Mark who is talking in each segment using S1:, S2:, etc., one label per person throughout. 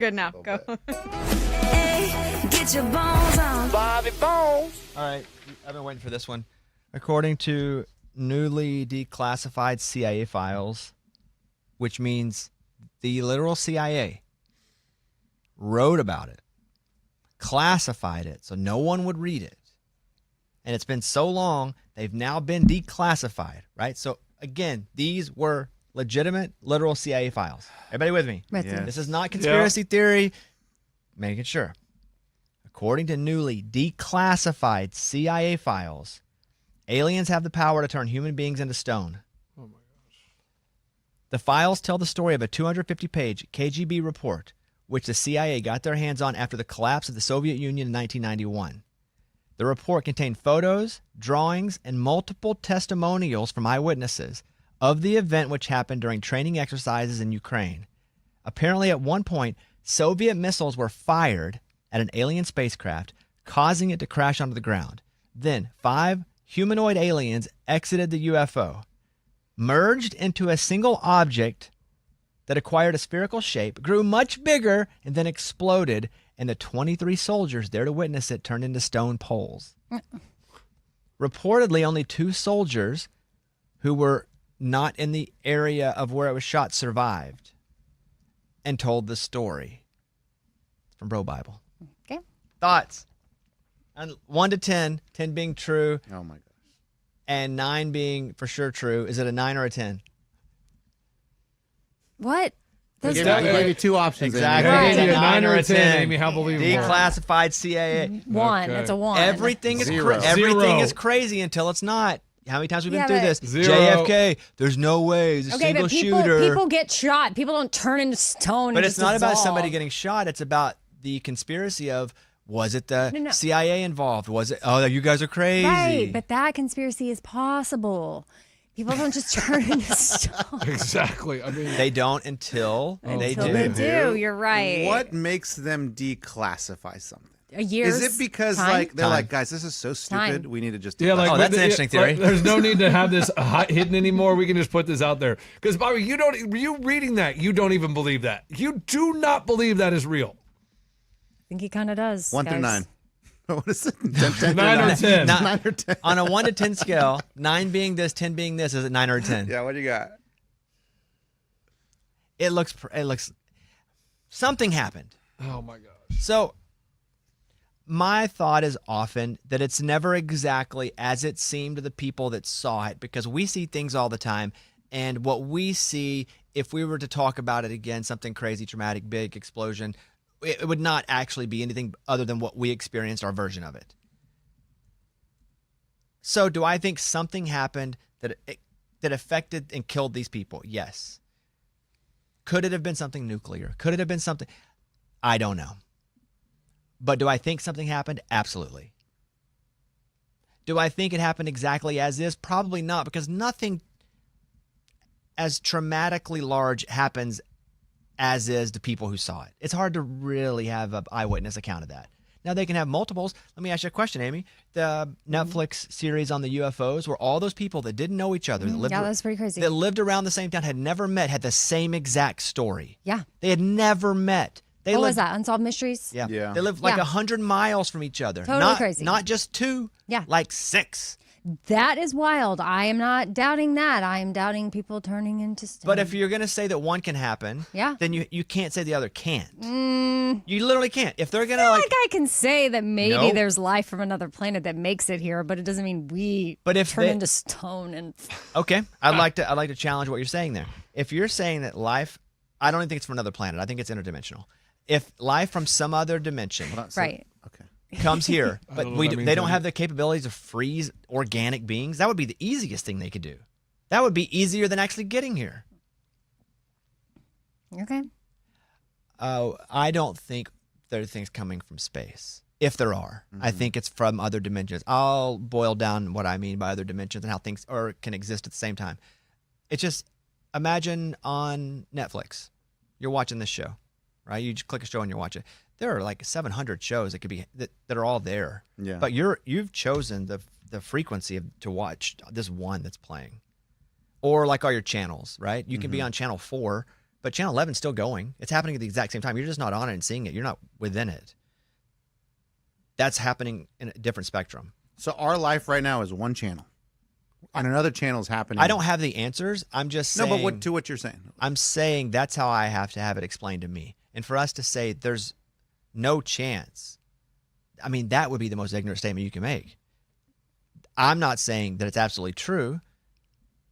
S1: Good now. Go.
S2: Hey, get your bones on.
S3: Bobby Bones.
S4: All right, I've been waiting for this one. According to newly declassified CIA files, which means the literal CIA wrote about it, classified it so no one would read it. And it's been so long, they've now been declassified, right? So again, these were legitimate, literal CIA files. Everybody with me?
S2: Right. Yeah.
S4: This is not conspiracy theory. Making sure. According to newly declassified CIA files, aliens have the power to turn human beings into stone.
S5: Oh my gosh.
S4: The files tell the story of a 250-page KGB report, which the CIA got their hands on after the collapse of the Soviet Union in 1991. The report contained photos, drawings, and multiple testimonials from eyewitnesses of the event which happened during training exercises in Ukraine. Apparently, at one point, Soviet missiles were fired at an alien spacecraft, causing it to crash onto the ground. Then, 5 humanoid aliens exited the UFO, merged into a single object that acquired a spherical shape, grew much bigger, and then exploded, and the 23 soldiers there to witness it turned into stone poles. Reportedly, only 2 soldiers who were not in the area of where it was shot survived and told the story. It's from Bro Bible.
S1: Okay.
S4: Thoughts? On 1 to 10, 10 being true.
S3: Oh my gosh.
S4: And 9 being for sure true. Is it a 9 or a 10?
S2: What?
S3: We gave you 2 options.
S4: Exactly.
S2: Right.
S4: It's a
S5: Yeah,
S4: 9 or a 10.
S5: Amy, how believable.
S4: Declassified CIA.
S2: 1.
S5: Okay.
S2: It's a 1.
S4: Everything is
S3: Zero.
S4: everything
S5: Zero.
S4: is crazy until it's not. How many times we've been
S2: Yeah,
S4: through
S2: but-
S4: this?
S5: 0.
S4: JFK. There's no way. He's a
S2: Okay,
S4: single
S2: but people
S4: shooter.
S2: get shot. People don't turn into stone.
S4: But
S2: and
S4: it's
S2: just
S4: not about
S2: dissolve.
S4: somebody getting shot. It's about the conspiracy of, was it the
S2: No.
S4: CIA involved? Was it, oh, you guys are crazy.
S2: Right, but that conspiracy is possible. People don't just turn into stone.
S5: Exactly. I mean,
S4: They don't until they
S2: Until
S4: do.
S2: they do. You're right.
S3: What makes them declassify something?
S2: A year's
S3: Is it because
S2: time?
S3: like they're
S4: Time.
S3: like, guys, this is so stupid.
S2: Time.
S3: We need to just
S5: yeah, like
S4: Oh, that's
S5: but
S4: an interesting theory.
S5: like, there's no need to have this hidden anymore. We can just put this out there. Because Bobby, you reading that, you don't even believe that. You do not believe that is real.
S2: I think he kind of does.
S3: 1 through
S2: guys.
S3: 9. What is it? 10,
S5: 9 or 10.
S3: 9 or 10.
S4: On a 1 to 10 scale, 9 being this, 10 being this, is it 9 or a 10?
S3: Yeah, what do you got?
S4: It looks something happened.
S5: Oh my gosh.
S4: So my thought is often that it's never exactly as it seemed to the people that saw it, because we see things all the time, and what we see, if we were to talk about it again, something crazy, traumatic, big explosion, it would not actually be anything other than what we experienced, our version of it. So do I think something happened that affected and killed these people? Yes. Could it have been something nuclear? Could it have been something? I don't know. But do I think something happened? Absolutely. Do I think it happened exactly as is? Probably not, because nothing as traumatically large happens as is to people who saw it. It's hard to really have an eyewitness account of that. Now, they can have multiples. Let me ask you a question, Amy. The Netflix series on the UFOs, were all those people that didn't know each other, that lived,
S2: Yeah, that's pretty crazy.
S4: that lived around the same town, had never met, had the same exact story.
S2: Yeah.
S4: They had never met. They
S2: What
S4: lived,
S2: was that? Unsolved Mysteries?
S4: Yeah.
S3: Yeah.
S4: They lived like
S2: Yeah.
S4: 100 miles from each other.
S2: Totally
S4: not,
S2: crazy.
S4: Not just 2.
S2: Yeah.
S4: Like 6.
S2: That is wild. I am not doubting that. I am doubting people turning into stone.
S4: But if you're going to say that one can happen,
S2: Yeah.
S4: then you can't say the other can't. You literally can't. If they're going to like,
S2: I can say that maybe
S4: Nope.
S2: there's life from another planet that makes it here, but it doesn't mean we
S4: But if
S2: turn
S4: they-
S2: into stone and
S4: okay, I'd like to challenge what you're saying there. If you're saying that life, I don't even think it's from another planet. I think it's interdimensional. If life from some other dimension
S2: right.
S3: Okay.
S4: comes here,
S5: I
S4: but
S5: don't know what that
S4: they
S5: means,
S4: don't
S5: Andy.
S4: have the capabilities to freeze organic beings, that would be the easiest thing they could do. That would be easier than actually getting here.
S2: Okay.
S4: I don't think there are things coming from space. If there are, I think it's from other dimensions. I'll boil down what I mean by other dimensions and how things can exist at the same time. It's just, imagine on Netflix, you're watching this show, right? You just click a show and you're watching. There are like 700 shows that could be that are all there.
S3: Yeah.
S4: But you've chosen the frequency to watch this one that's playing, or like all your channels, right? You can be on channel 4 But Channel 11's still going. It's happening at the exact same time. You're just not on it and seeing it. You're not within it. That's happening in a different spectrum.
S3: So our life right now is one channel, and another channel is happening.
S4: I don't have the answers. I'm just saying.
S3: No, but what you're saying.
S4: I'm saying that's how I have to have it explained to me. And for us to say there's no chance, I mean, that would be the most ignorant statement you can make. I'm not saying that it's absolutely true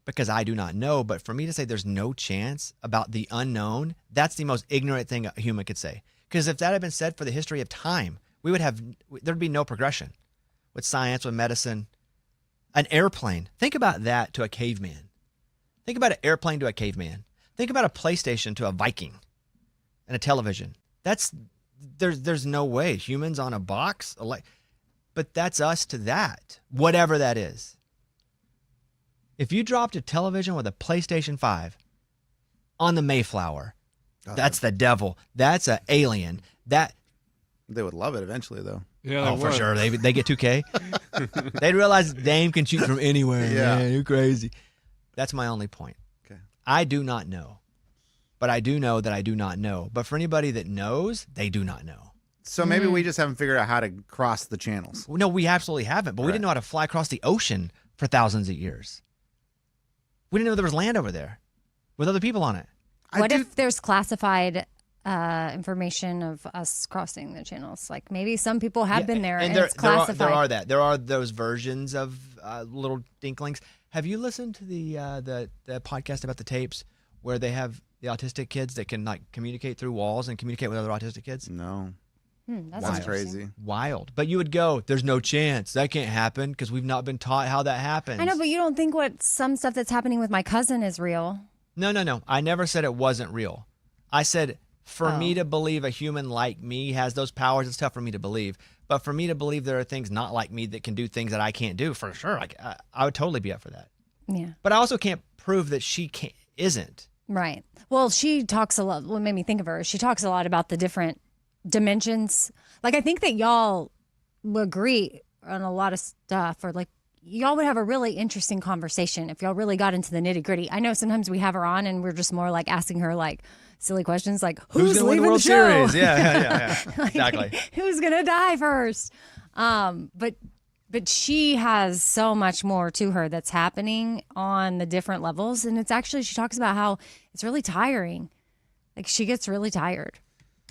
S4: because I do not know. But for me to say there's no chance about the unknown, that's the most ignorant thing a human could say. Because if that had been said for the history of time, there'd be no progression with science, with medicine. An airplane. Think about that to a caveman. Think about an airplane to a caveman. Think about a PlayStation to a Viking and a television. There's no way. Humans on a box, but that's us to that, whatever that is. If you dropped a television with a PlayStation 5 on the Mayflower, that's the devil. That's an alien.
S3: They would love it eventually, though.
S5: Yeah,
S4: Oh, for sure. They get 2K. They'd realize Dame can shoot from anywhere.
S3: Yeah.
S4: Man, you're crazy. That's my only point.
S3: Okay.
S4: I do not know. But I do know that I do not know. But for anybody that knows, they do not know.
S3: So maybe we just haven't figured out how to cross the channels.
S4: No, we absolutely haven't. But we didn't know how to fly across the ocean for thousands of years. We didn't know there was land over there with other people on it.
S2: What if there's classified information of us crossing the channels? Like maybe some people have been there and it's classified.
S4: There are those versions of little dinklings. Have you listened to the podcast about the tapes where they have the autistic kids that can like communicate through walls and communicate with other autistic kids?
S3: No.
S2: That's
S3: crazy.
S4: Wild. But you would go, there's no chance. That can't happen because we've not been taught how that happens.
S2: I know, but you don't think some stuff that's happening with my cousin is real.
S4: No. I never said it wasn't real. I said for me to believe a human like me has those powers, it's tough for me to believe. But for me to believe there are things not like me that can do things that I can't do, for sure, I would totally be up for that.
S2: Yeah.
S4: But I also can't prove that she isn't.
S2: Right. Well, she talks a lot. What made me think of her, she talks a lot about the different dimensions. Like, I think that y'all will agree on a lot of stuff, or like y'all would have a really interesting conversation if y'all really got into the nitty gritty. I know sometimes we have her on and we're just more like asking her like silly questions like who's
S4: gonna win
S2: leaving
S4: the World
S2: the show?
S4: Series? Yeah.
S2: Like,
S4: Exactly.
S2: Who's gonna die first? But she has so much more to her that's happening on the different levels, and it's actually, she talks about how it's really tiring. Like she gets really tired.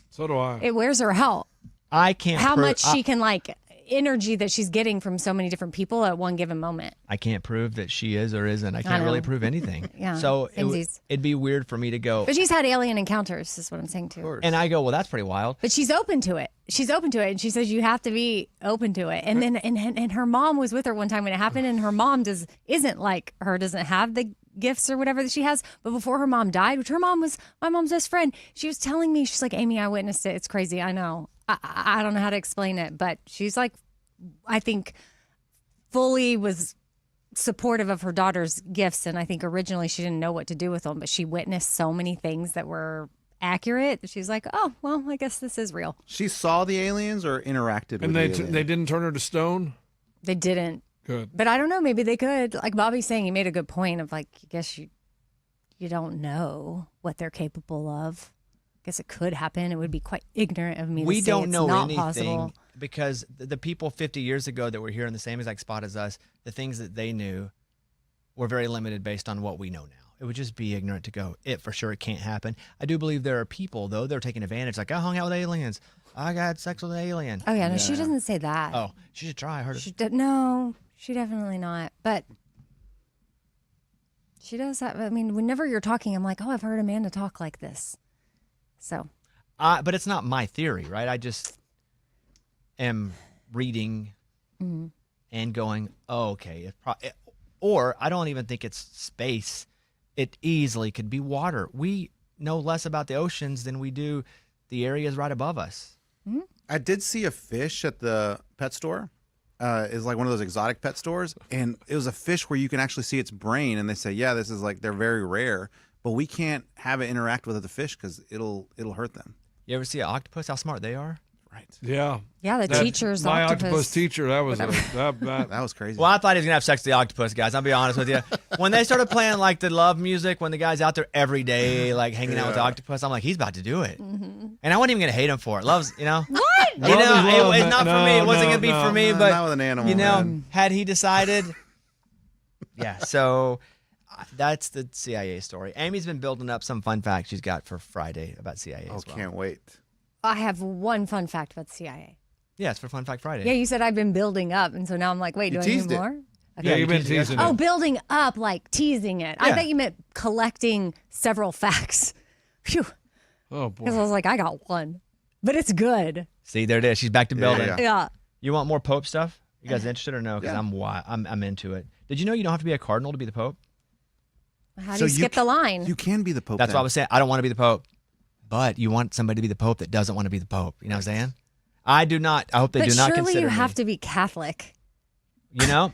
S5: So do I.
S2: It wears her out.
S4: I can't
S2: How
S4: prove,
S2: much she can like energy that she's getting from so many different people at one given moment.
S4: I can't prove that she is or isn't. I can't really
S2: know.
S4: prove anything.
S2: Yeah,
S4: So
S2: samesies.
S4: it'd be weird for me to go.
S2: But she's had alien encounters, is what I'm saying too.
S4: And I go, well, that's pretty wild.
S2: But she's open to it. She's open to it, and she says you have to be open to it. And then and her mom was with her one time when it happened, and her mom isn't like her, doesn't have the gifts or whatever that she has. But before her mom died, which her mom was my mom's best friend, she was telling me, she's like, Amy, I witnessed it. It's crazy. I know. I don't know how to explain it, but she's like, I think fully was supportive of her daughter's gifts. And I think originally she didn't know what to do with them, but she witnessed so many things that were accurate that she's like, oh, well, I guess this is real.
S3: She saw the aliens or interacted with
S5: And
S3: the
S5: they
S3: aliens?
S5: they didn't turn her to stone?
S2: They didn't.
S5: Good.
S2: But I don't know. Maybe they could. Like Bobby's saying, he made a good point of like, I guess you don't know what they're capable of. I guess it could happen. It would be quite ignorant of me to
S4: We
S2: say
S4: don't
S2: it's
S4: know
S2: not
S4: anything
S2: possible.
S4: because the people 50 years ago that were here in the same exact spot as us, the things that they knew were very limited based on what we know now. It would just be ignorant to go, it for sure, it can't happen. I do believe there are people, though, they're taking advantage. Like, I hung out with aliens. I got sex with an alien.
S2: Oh, yeah. No, she doesn't say that.
S4: Oh, she should try. I heard it.
S2: No, she definitely not. But she does that. I mean, whenever you're talking, I'm like, oh, I've heard Amanda talk like this. So.
S4: But it's not my theory, right? I just am reading and going, oh, okay. Or I don't even think it's space. It easily could be water. We know less about the oceans than we do the areas right above us.
S3: I did see a fish at the pet store. It's like one of those exotic pet stores. And it was a fish where you can actually see its brain. And they say, yeah, this is like, they're very rare. But we can't have it interact with the fish because it'll hurt them.
S4: You ever see an octopus, how smart they are?
S3: Right.
S5: Yeah.
S2: Yeah, the
S5: That-
S2: teacher's
S5: my
S2: octopus.
S5: teacher. That was that.
S3: That was crazy.
S4: Well, I thought he was gonna have sex with the octopus, guys. I'll be honest with you. When they started playing like the love music, when the guy's out there every day, like hanging out with the octopus, I'm like, he's about to do it. And I wasn't even gonna hate him for it. Love's, you know.
S2: What?
S4: You
S5: Love is
S4: know,
S5: love,
S4: it's not
S5: man.
S4: for me. It
S5: No,
S4: wasn't
S5: no,
S4: gonna be
S5: no.
S4: for me,
S3: No,
S4: but
S3: not with an animal,
S4: you know,
S3: man.
S4: had he decided, yeah. So that's the CIA story. Amy's been building up some fun facts she's got for Friday about CIA
S3: Oh,
S4: as well.
S3: can't wait.
S2: I have one fun fact about the CIA.
S4: Yeah, it's for Fun Fact Friday.
S2: Yeah, you said I've been building up, and so now I'm like, wait,
S3: You
S2: do I
S3: teased
S2: need
S3: it.
S2: more?
S5: Yeah, you've been teasing
S2: Oh,
S5: it.
S2: building up, like teasing it. I
S4: Yeah.
S2: thought you meant collecting several facts. Phew.
S5: Oh
S2: Because I
S5: boy.
S2: was like, I got one, but it's good.
S4: See, there it is. She's back to building.
S3: yeah.
S2: Yeah.
S4: You want more Pope stuff? You guys interested or no? Because
S3: Yeah.
S4: I'm into it. Did you know you don't have to be a cardinal to be the Pope?
S2: How do
S3: So
S2: you skip the line?
S3: You can be the Pope.
S4: That's
S3: then.
S4: what I was saying. I don't want to be the Pope, but you want somebody to be the Pope that doesn't want to be the Pope. You know what I'm saying? I do not. I hope they
S2: but
S4: do not
S2: surely
S4: consider
S2: you have
S4: me.
S2: to be Catholic.
S4: You know,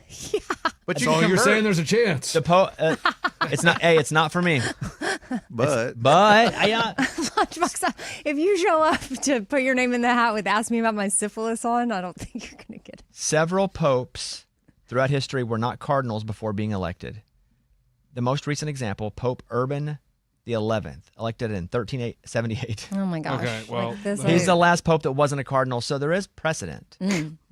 S3: But you
S5: So
S3: can
S5: you're
S3: convert,
S5: saying there's a chance.
S4: the Pope. It's not. Hey, it's not for me.
S3: but
S4: But
S2: Lunchbox, if you show up to put your name in the hat with "Ask me about my syphilis" on, I don't think you're gonna get it.
S4: several popes throughout history were not cardinals before being elected. The most recent example, Pope Urban the 11th, elected in 1378.
S2: Oh my gosh!
S5: Okay, well,
S2: Like this
S4: He's
S2: is-
S4: the last pope that wasn't a cardinal, so there is precedent.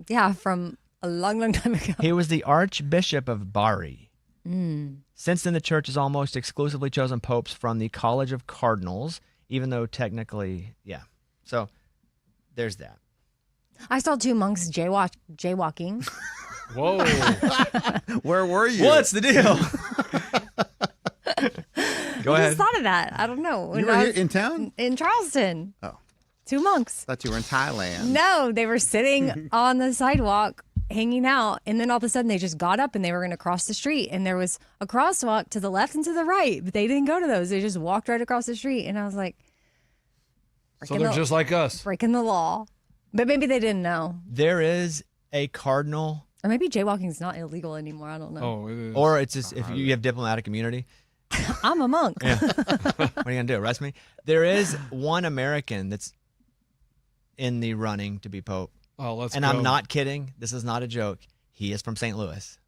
S2: yeah, from a long, long time ago.
S4: He was the Archbishop of Bari. Since then, the church has almost exclusively chosen popes from the College of Cardinals, even though technically, yeah. So there's that.
S2: I saw two monks jaywalking.
S5: Whoa.
S3: where were you?
S4: What's the deal? Go
S2: I
S4: ahead.
S2: just thought of that. I don't know. When
S3: You were
S2: I
S3: here
S2: was
S3: in town?
S2: in Charleston.
S3: Oh,
S2: Two monks.
S3: thought you were in Thailand.
S2: No, they were sitting on the sidewalk hanging out, and then all of a sudden they just got up and they were going to cross the street, and there was a crosswalk to the left and to the right, but they didn't go to those. They just walked right across the street, and I was like,
S5: So they're just like us.
S2: breaking the law. But maybe they didn't know,
S4: There is a cardinal,
S2: or maybe jaywalking is not illegal anymore. I don't know.
S5: Oh, it is.
S4: or it's just if you have diplomatic immunity.
S2: I'm a monk.
S4: What are you gonna do? Arrest me? There is one American that's in the running to be pope,
S5: Oh, let's
S4: and
S5: go.
S4: I'm not kidding. This is not a joke. He is from St. Louis,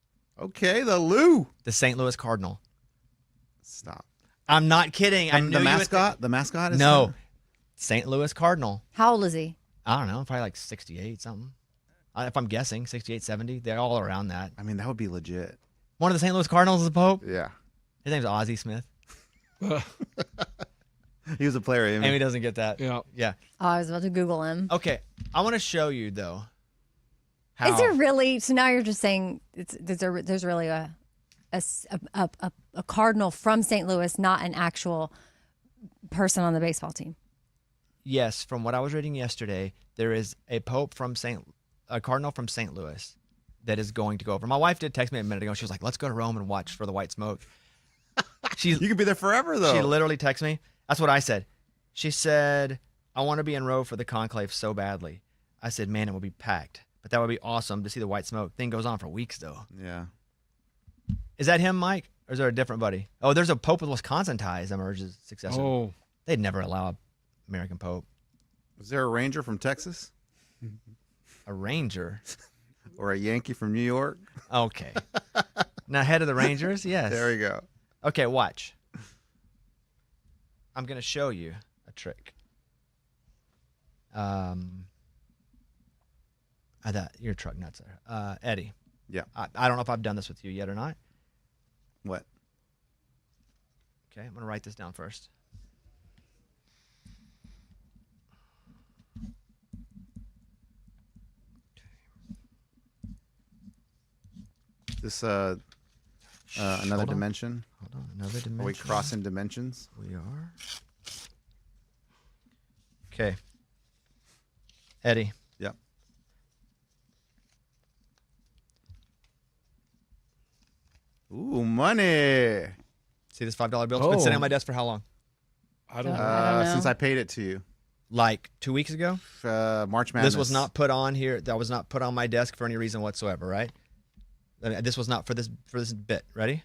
S3: Okay, the Lou.
S4: the St. Louis Cardinal.
S3: Stop.
S4: I'm not kidding. I
S3: The
S4: knew you would
S3: mascot. The mascot is
S4: No,
S3: there?
S4: St. Louis Cardinal.
S2: How old is he?
S4: I don't know, probably like 68 something. If I'm guessing, 68, 70. They're all around that.
S3: I mean, that would be legit.
S4: One of the St. Louis Cardinals is a pope.
S3: Yeah.
S4: His name's Ozzie Smith.
S3: He was a player. Amy.
S4: Amy doesn't get that.
S5: Yeah.
S4: Yeah.
S2: Oh, I was about to Google him.
S4: Okay. I want to show you though. How,
S2: Is there really? So now you're just saying there's really a cardinal from St. Louis, not an actual person on the baseball team.
S4: Yes, from what I was reading yesterday, there is a cardinal from St. Louis that is going to go over. My wife did text me a minute ago. She was like, "Let's go to Rome and watch for the white smoke."
S3: You could be there forever, though.
S4: She literally texted me. That's what I said. She said, "I want to be in Rome for the conclave so badly." I said, "Man, it will be packed, but that would be awesome to see the white smoke." Thing goes on for weeks though.
S3: Yeah.
S4: Is that him, Mike, or is there a different buddy? Oh, there's a pope with Wisconsin ties emerges successor.
S5: Oh,
S4: They'd never allow a American pope.
S3: Was there a Ranger from Texas
S4: A ranger.
S3: or a Yankee from New York?
S4: Okay. Now head of the Rangers. Yes.
S3: There we go.
S4: Okay, watch. I'm going to show you a trick. Your truck nuts there. Eddie.
S3: Yeah.
S4: I don't know if I've done this with you yet or not.
S3: What?
S4: Okay, I'm going to write this down first.
S3: This another
S4: Hold on.
S3: dimension?
S4: Hold on, another dimension.
S3: Are we crossing dimensions?
S4: We are. Okay. Eddie.
S3: Yep. Ooh, money.
S4: See this $5 bill? It's been sitting
S5: Oh.
S4: on my desk for how long?
S5: I don't know.
S2: I don't know.
S3: Since I paid it to you,
S4: Like 2 weeks ago?
S3: March Madness.
S4: This was not put on here. That was not put on my desk for any reason whatsoever, right? I mean, this was not for this bit. Ready?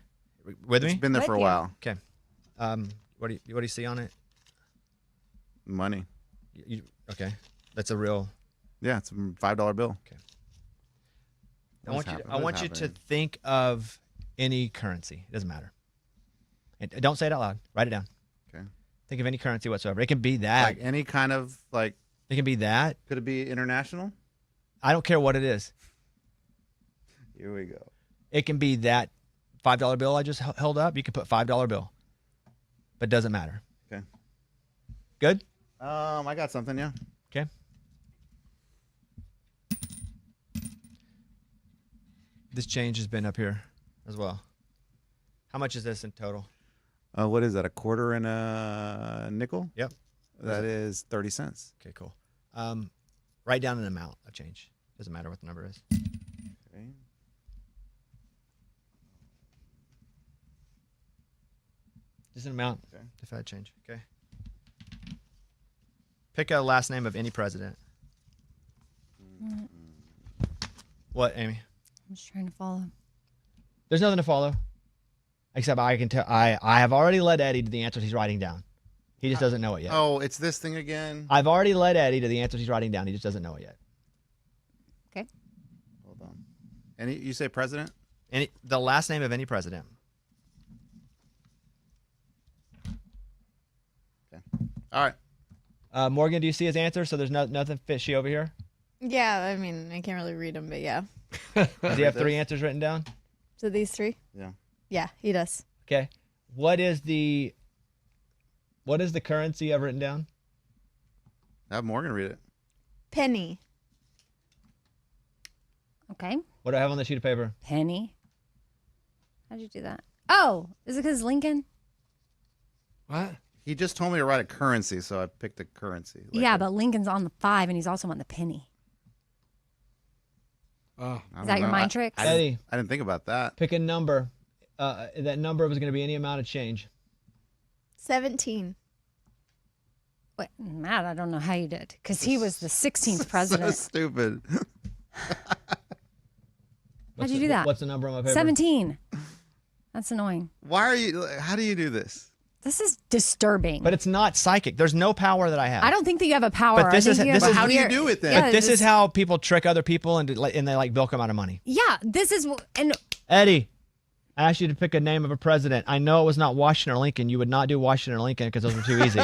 S4: With
S3: It's
S4: me?
S3: been there for a
S2: With you.
S3: while.
S4: Okay. What do you see on it?
S3: Money.
S4: Okay. That's a real.
S3: Yeah, it's a $5 bill.
S4: I want you to think of any currency. It doesn't matter. And don't say it out loud. Write it down.
S3: Okay.
S4: Think of any currency whatsoever. It can be that.
S3: Like any kind of like.
S4: It can be that.
S3: Could it be international?
S4: I don't care what it is.
S3: Here we go.
S4: It can be that $5 bill I just held up. You can put $5 bill. But it doesn't matter.
S3: Okay.
S4: Good?
S3: I got something, yeah.
S4: Okay. This change has been up here as well. How much is this in total?
S3: What is that? A quarter and a nickel?
S4: Yep.
S3: That is 30 cents.
S4: Okay, cool. Write down an amount of change. Doesn't matter what the number is.
S3: Okay.
S4: Just an amount.
S3: Okay.
S4: If I had change. Okay. Pick a last name of any president. What, Amy?
S2: I'm just trying to follow.
S4: There's nothing to follow. Except I can tell I have already led Eddie to the answers he's writing down. He just doesn't know it yet.
S3: Oh, it's this thing again.
S4: I've already led Eddie to the answers he's writing down. He just doesn't know it yet.
S2: Okay.
S3: Hold on. Any? You say president?
S4: The last name of any president.
S3: Okay. All right.
S4: Morgan, do you see his answer? So there's nothing fishy over here?
S1: Yeah, I mean, I can't really read them, but yeah.
S4: Does he have 3 answers written down?
S1: So these 3?
S3: Yeah.
S1: Yeah, he does.
S4: Okay. What is the currency I've written down?
S3: Have Morgan read it.
S1: Penny.
S2: Okay.
S4: What do I have on the sheet of paper?
S2: Penny. How'd you do that? Oh, is it because Lincoln?
S5: What?
S3: He just told me to write a currency, so I picked a currency. Like
S2: Yeah, but Lincoln's on the 5 and he's also on the penny.
S3: I
S2: Is
S3: don't
S2: that your
S3: know.
S2: mind trick?
S4: Eddie,
S3: I didn't think about that.
S4: pick a number. That number was going to be any amount of change.
S1: 17.
S2: Wait, Matt, I don't know how you did because he was the 16th president.
S3: So stupid.
S2: How'd you do that?
S4: What's the number on my paper?
S2: 17. That's annoying.
S3: Why are you? How do you do this?
S2: This is disturbing.
S4: But it's not psychic. There's no power that I have.
S2: I don't think that you have a power.
S4: But this
S2: I
S4: is-
S2: think you
S4: this
S2: have
S4: is-
S2: a
S3: How do you
S2: power-
S3: do it then?
S2: Yeah,
S4: But this is how people trick other people and they like bilk them out of money.
S2: Yeah, this is and
S4: Eddie, I asked you to pick a name of a president. I know it was not Washington or Lincoln. You would not do Washington or Lincoln because those were too easy.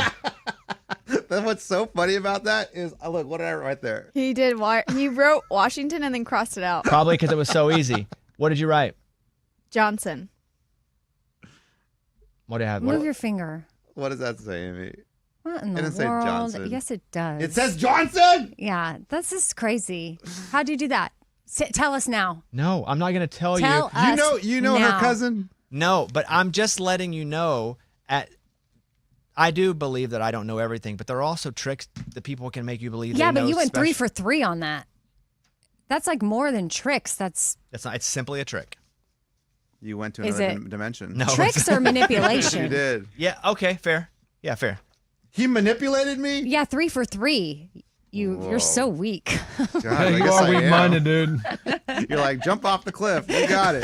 S3: What's so funny about that is, look, what did I write right there?
S1: He did. He wrote Washington and then crossed it out.
S4: Probably because it was so easy. What did you write?
S1: Johnson.
S4: What do you have?
S2: move your finger.
S3: What does that say, Amy?
S2: What in the
S3: It didn't say
S2: world?
S3: Johnson.
S2: Yes, it does.
S3: It says Johnson.
S2: Yeah, that's just crazy. How'd you do that? Tell us now.
S4: No, I'm not going to tell you.
S2: Tell us
S3: You know
S2: now.
S3: her cousin.
S4: No, but I'm just letting you know. I do believe that I don't know everything, but there are also tricks that people can make you believe.
S2: Yeah,
S4: they
S2: but
S4: know
S2: you went 3
S4: special-
S2: for 3 on that. That's like more than tricks. That's
S4: That's not. It's simply a trick.
S3: You went to
S2: Is
S3: another
S2: it-
S3: dimension.
S4: No.
S2: tricks or
S3: You
S2: manipulation.
S3: did.
S4: Yeah. Okay. Fair. Yeah. Fair.
S3: He manipulated me.
S2: Yeah, 3 for 3. You're so weak.
S3: God, I
S5: you
S3: guess
S5: are
S3: I am.
S5: weak-minded, dude.
S3: You're like, jump off the cliff. You got it.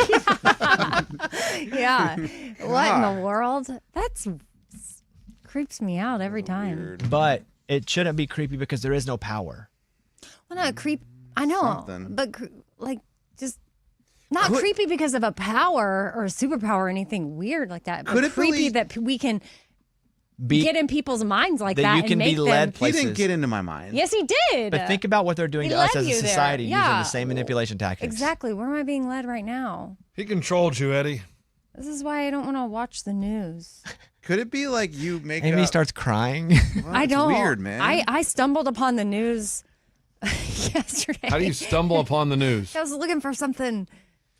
S2: Yeah. What in the world? That's creeps me out every time.
S3: Weird.
S4: But it shouldn't be creepy because there is no power.
S2: Well, not creep. I know,
S3: Something.
S2: but like just not
S3: Could-
S2: creepy because of a power or a superpower or anything weird like that. But
S3: Could it
S2: creepy
S3: believe-
S2: that we can
S4: Be
S2: get in people's minds like
S4: that
S2: that,
S4: you
S2: and
S4: can
S2: make
S4: be
S2: them.
S4: led
S3: He
S4: places.
S3: didn't get into my mind.
S2: Yes, he did.
S4: But think about what they're doing
S2: He
S4: to us
S2: led
S4: as a
S2: you there.
S4: society using
S2: Yeah.
S4: the same manipulation tactics.
S2: Exactly. Where am I being led right now?
S5: He controlled you, Eddie.
S2: This is why I don't want to watch the news.
S3: Could it be like you make
S4: Amy
S3: up?
S4: star's crying.
S3: Well,
S2: I
S3: it's
S2: don't.
S3: Weird, man.
S2: I stumbled upon the news yesterday.
S5: How do you stumble upon the news?
S2: I was looking for something.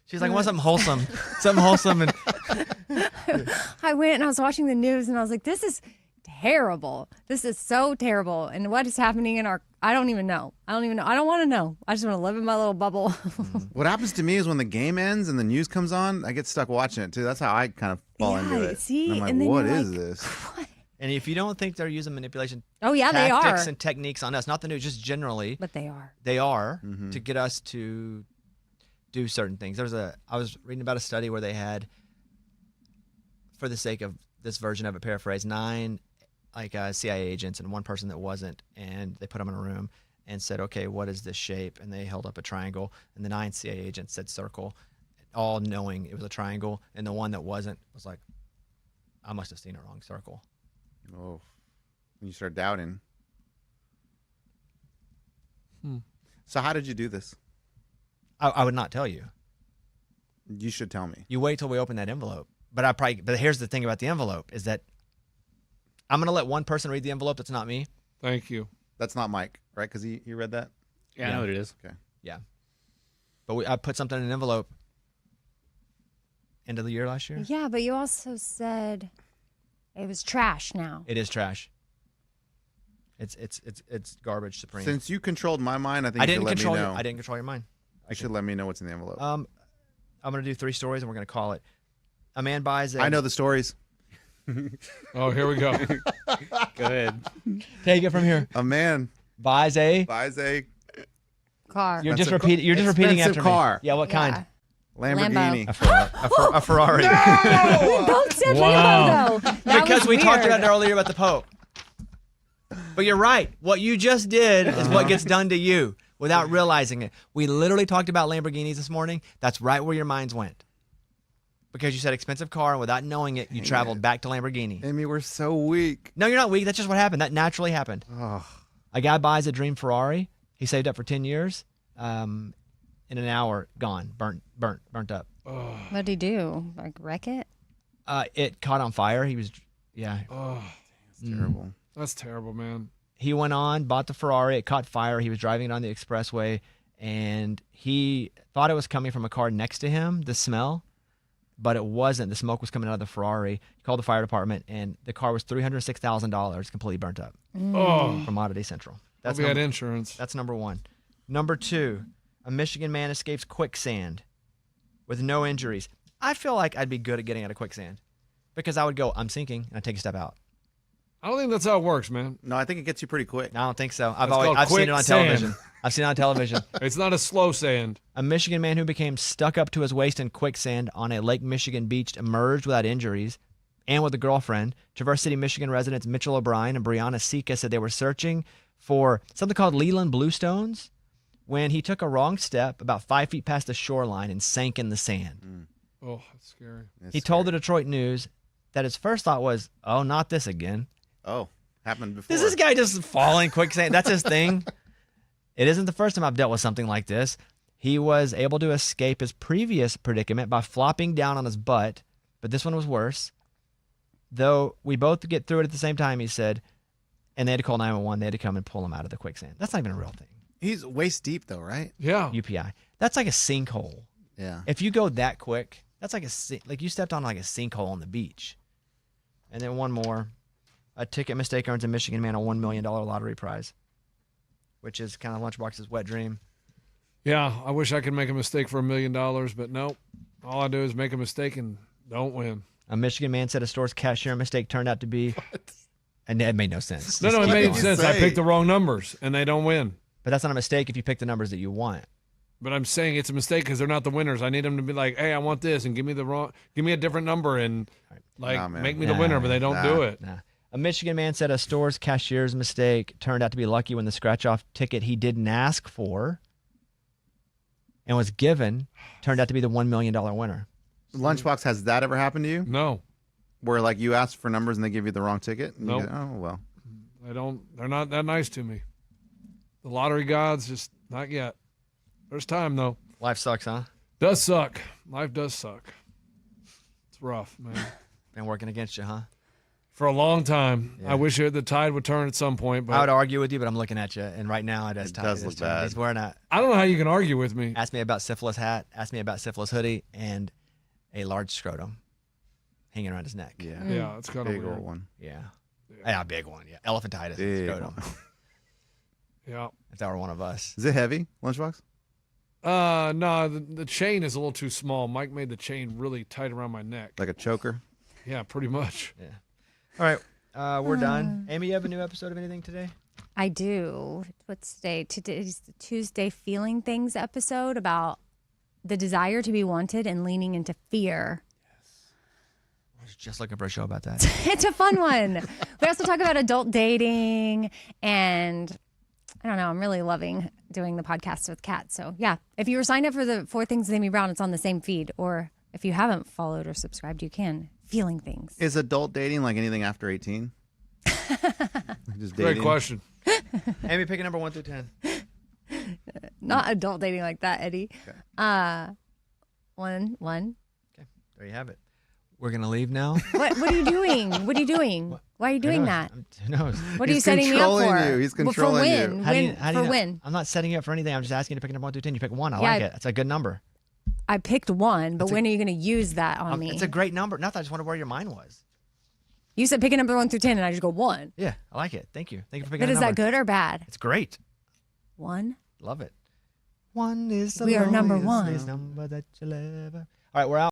S4: She's like, I want something wholesome. Something wholesome. And
S2: I went and I was watching the news and I was like, this is terrible. This is so terrible. And what is happening in our, I don't even know. I don't want to know. I just want to live in my little bubble.
S3: What happens to me is when the game ends and the news comes on, I get stuck watching it too. That's how I kind of fall
S2: Yeah,
S3: into it.
S2: see?
S3: And I'm like,
S2: And then
S3: what
S2: you're
S3: is
S2: like,
S3: this?
S4: and if you don't think they're using manipulation
S2: Oh, yeah, they
S4: tactics
S2: are.
S4: and techniques on us, not the news, just generally,
S2: But they are.
S4: they are
S3: Mm-hmm.
S4: to get us to do certain things. I was reading about a study where they had, for the sake of this version of it, paraphrase, 9 CIA agents and 1 person that wasn't, and they put them in a room and said, okay, what is this shape? And they held up a triangle, and the 9 CIA agents said circle, all knowing it was a triangle. And the one that wasn't was like, I must have seen a wrong circle.
S3: Oh, you start doubting. So how did you do this?
S4: I would not tell you.
S3: You should tell me.
S4: You wait till we open that envelope. But here's the thing about the envelope is that I'm going to let one person read the envelope that's not me.
S5: Thank you.
S3: That's not Mike, right? Because he read that?
S6: Yeah, I know what it is.
S3: Okay.
S4: Yeah. But I put something in an envelope end of the year last year.
S2: Yeah, but you also said it was trash now.
S4: It is trash. It's garbage supreme.
S3: Since you controlled my mind, I think
S4: I
S3: you
S4: didn't
S3: should let
S4: control
S3: me know.
S4: I didn't control your mind.
S3: You should let me know what's in the envelope.
S4: I'm going to do 3 stories and we're going to call it. A man buys a
S3: I know the stories.
S5: Oh, here we go.
S6: Good.
S4: Take it from here.
S3: A man
S4: Buys a
S3: buys a
S2: Car.
S4: You're just
S3: Expensive
S4: repeating
S3: expensive
S4: after
S3: car.
S4: me. Yeah, what kind?
S3: Lamborghini.
S4: A Ferrari.
S2: We both said
S5: Wow.
S2: Lambo, though. That
S4: Because
S2: was
S4: we talked
S2: weird.
S4: about it earlier about the Pope. But you're right. What you just did is what gets done to you without realizing it. We literally talked about Lamborghinis this morning. That's right where your minds went. Because you said expensive car, and without knowing it, you traveled back to Lamborghini.
S3: Amy, we're so weak.
S4: No, you're not weak. That's just what happened. That naturally happened.
S3: Oh,
S4: A guy buys a dream Ferrari. He saved up for 10 years. In an hour, gone, burnt up.
S2: What'd he do? Like wreck it?
S4: It caught on fire. He was, yeah.
S5: Oh,
S3: it's terrible.
S5: that's terrible, man.
S4: He went on, bought the Ferrari. It caught fire. He was driving it on the expressway, and he thought it was coming from a car next to him, the smell, but it wasn't. The smoke was coming out of the Ferrari. He called the fire department, and the car was $306,000, completely burnt up
S5: Oh,
S4: from Oddity Central.
S5: hope he had insurance.
S4: That's number 1. Number 2, a Michigan man escapes quicksand with no injuries. I feel like I'd be good at getting out of quicksand because I would go, I'm sinking, and I'd take a step out.
S5: I don't think that's how it works, man.
S3: No, I think it gets you pretty quick.
S4: I don't think so.
S5: That's called
S4: I've seen it on
S5: quicksand.
S4: television. I've seen it on television.
S5: It's not a slow sand.
S4: A Michigan man who became stuck up to his waist in quicksand on a Lake Michigan beach emerged without injuries and with a girlfriend. Traverse City, Michigan residents Mitchell O'Brien and Brianna Sika said they were searching for something called Leland bluestones when he took a wrong step about 5 feet past the shoreline and sank in the sand.
S5: Oh, that's scary.
S3: It's
S4: He told the
S3: scary.
S4: Detroit News that his first thought was, oh, not this again.
S3: Oh, happened before.
S4: Does this guy just fall in quicksand? That's his thing. It isn't the first time I've dealt with something like this. He was able to escape his previous predicament by flopping down on his butt, but this one was worse. Though we both get through it at the same time, he said, and they had to call 911. They had to come and pull him out of the quicksand. That's not even a real thing.
S3: He's waist deep though, right?
S5: Yeah.
S4: UPI. That's like a sinkhole.
S3: Yeah.
S4: If you go that quick, that's like like you stepped on like a sinkhole on the beach. And then one more. A ticket mistake earns a Michigan man a $1 million lottery prize, which is kind of Lunchbox's wet dream.
S5: Yeah. I wish I could make a mistake for $1 million, but nope. All I do is make a mistake and don't win.
S4: A Michigan man said a store's cashier mistake turned out to be, and it made no sense.
S5: No,
S4: Just
S5: it
S4: keep
S5: made
S4: going.
S5: sense. I
S3: Say.
S5: picked the wrong numbers and they don't win.
S4: But that's not a mistake if you pick the numbers that you want.
S5: But I'm saying it's a mistake because they're not the winners. I need them to be like, hey, I want this and give me a different number and like
S3: Nah, man.
S5: make me the
S4: Nah,
S5: winner, but they don't
S3: nah.
S5: do it.
S4: Nah. A Michigan man said a store's cashier's mistake turned out to be lucky when the scratch-off ticket he didn't ask for and was given turned out to be the $1 million winner.
S3: Lunchbox, has that ever happened to you?
S5: No,
S3: Where like you ask for numbers and they give you the wrong ticket? And you
S5: Nope.
S3: go, oh well.
S5: they don't. They're not that nice to me. The lottery gods, just not yet. There's time though.
S4: Life sucks, huh?
S5: Does suck. Life does suck. It's rough, man.
S4: Been working against you, huh?
S5: For a long time.
S4: Yeah.
S5: I wish the tide would turn at some point,
S4: I would
S5: but
S4: argue with you, but I'm looking at you, and right now it
S3: It does look bad.
S4: He's wearing a.
S5: I don't know how you can argue with me.
S4: Ask me about syphilis hat. Ask me about syphilis hoodie, and a large scrotum hanging around his neck.
S3: Yeah.
S5: Yeah, it's kind of
S3: Big
S5: weird.
S3: old one.
S4: Yeah, big one. Yeah, elephantitis
S3: Big
S4: scrotum.
S3: one.
S5: Yeah.
S4: If that were one of us.
S3: Is it heavy, Lunchbox?
S5: No, the chain is a little too small. Mike made the chain really tight around my neck.
S3: Like a choker?
S5: Yeah, pretty much.
S4: Yeah. All right, we're done. Amy, you have a new episode of anything today?
S2: I do. What's today? Today's the Tuesday Feeling Things episode about the desire to be wanted and leaning into fear.
S4: I was just looking for a show about that.
S2: It's a fun one. We also talk about adult dating and I don't know. I'm really loving doing the podcast with Kat. So yeah, if you were signed up for the 4 Things with Amy Brown, it's on the same feed. Or if you haven't followed or subscribed, you can. Feeling things.
S3: Is adult dating like anything after 18? Just
S5: Great
S3: dating?
S5: question.
S4: Amy, pick a number 1 through 10.
S2: Not adult dating like that, Eddie.
S3: Okay.
S2: One.
S4: Okay, there you have it. We're gonna leave now.
S2: What are you doing? What are you doing? Why are you doing that?
S4: Who knows?
S2: What are you
S3: He's
S2: setting me up
S3: controlling
S2: for?
S3: you. He's
S2: Well,
S3: controlling you.
S2: for when?
S4: How do you
S2: For
S4: know?
S2: when?
S4: I'm not setting you up for anything. I'm just asking you to pick a number 1 through 10. You pick 1. I
S2: Yeah,
S4: like it. That's a good number.
S2: I picked 1, but when are you going to use that on me?
S4: It's a great number. Nothing. I just wonder where your mind was.
S2: You said pick a number 1 through 10, and I just go 1.
S4: Yeah, I like it. Thank you. Thank you for picking
S2: But
S4: a
S2: is
S4: number.
S2: that good or bad?
S4: It's great.
S2: 1.
S4: Love it. 1 is the
S2: We are number
S4: loneliest
S2: 1.
S4: number that you'll ever. All right, we're out.